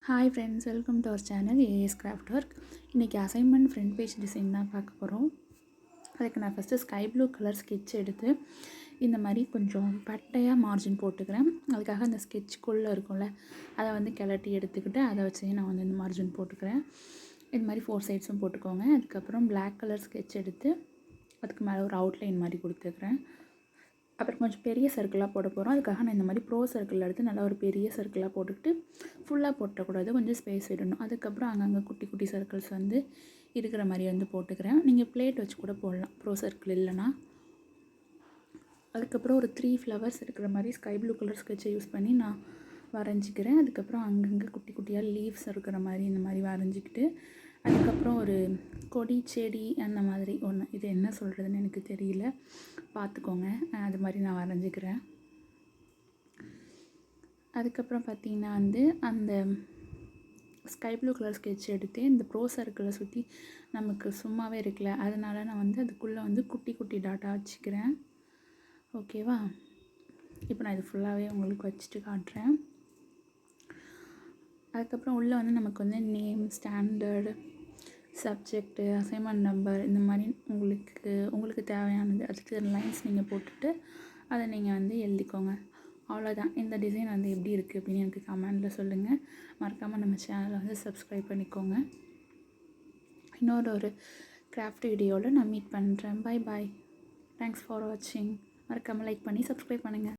Hi friends, welcome to our channel AS craft work. இன்றைக்கி assignment front page design தான் பார்க்க போகிறோம். அதுக்கு நான் first sky blue colour sketch எடுத்து இந்த மாதிரி கொஞ்சம் பட்டையாக மார்ஜின் போட்டுக்கிறேன். அதுக்காக அந்த ஸ்கெட்சுக்குள்ளே இருக்கும்ல, அதை வந்து கிளட்டி எடுத்துக்கிட்டு அதை வச்சு நான் வந்து இந்த மார்ஜின் போட்டுக்கிறேன். இது மாதிரி 4 சைட்ஸும் போட்டுக்கோங்க. அதுக்கப்புறம் பிளாக் கலர் ஸ்கெட்ச் எடுத்து அதுக்கு மேலே ஒரு அவுட்லைன் மாதிரி கொடுத்துக்கிறேன். அப்புறம் கொஞ்சம் பெரிய சர்க்கிளாக போட போகிறோம். அதுக்காக நான் இந்த மாதிரி ப்ரோ சர்க்கிள் எடுத்து நல்லா ஒரு பெரிய சர்க்கிளாக போட்டுக்கிட்டு ஃபுல்லாக போட்டக்கூடாது, கொஞ்சம் ஸ்பேஸ் விடணும். அதுக்கப்புறம் அங்கங்கே குட்டி குட்டி சர்க்கிள்ஸ் வந்து இருக்கிற மாதிரி வந்து போட்டுக்கிறேன். நீங்கள் பிளேட் வச்சு கூட போடலாம் ப்ரோ சர்க்கிள் இல்லைனா. அதுக்கப்புறம் ஒரு 3 ஃப்ளவர்ஸ் இருக்கிற மாதிரி ஸ்கை ப்ளூ கலர் ஸ்கெட்சை யூஸ் பண்ணி நான் வரைஞ்சிக்கிறேன். அதுக்கப்புறம் அங்கங்கே குட்டி குட்டியாக லீவ்ஸ் இருக்கிற மாதிரி இந்த மாதிரி வரைஞ்சிக்கிட்டு, அதுக்கப்புறம் ஒரு கொடி செடி அந்த மாதிரி ஒன்று, இது என்ன சொல்கிறதுன்னு எனக்கு தெரியல, பார்த்துக்கோங்க. அது மாதிரி நான் வரைஞ்சிக்கிறேன். அதுக்கப்புறம் பார்த்திங்கன்னா வந்து அந்த ஸ்கை ப்ளூ கலர் ஸ்கெட்ச் எடுத்து இந்த ப்ரோ சர்க்கிளை சுற்றி நமக்கு சும்மாவே இருக்குல்ல, அதனால நான் வந்து அதுக்குள்ளே வந்து குட்டி குட்டி டாட்டாக வச்சுக்கிறேன். ஓகேவா? இப்போ நான் இது ஃபுல்லாகவே உங்களுக்கு வச்சுட்டு காட்டுறேன். அதுக்கப்புறம் உள்ளே வந்து நமக்கு வந்து name, standard, subject, assignment number இந்த மாதிரி உங்களுக்கு தேவையானது அதுக்கு லைன்ஸ் நீங்கள் போட்டுட்டு அதை நீங்கள் வந்து எழுதிக்கோங்க. அவ்வளோதான். இந்த டிசைன் வந்து எப்படி இருக்குது அப்படின்னு எனக்கு கமெண்டில் சொல்லுங்கள். மறக்காமல் நம்ம சேனலை வந்து சப்ஸ்கிரைப் பண்ணிக்கோங்க. இன்னொரு கிராஃப்ட் வீடியோவில் நான் மீட் பண்ணுறேன். Bye bye. தேங்க்ஸ் ஃபார் வாட்சிங். மறக்காமல் லைக் பண்ணி சப்ஸ்கிரைப் பண்ணுங்கள்.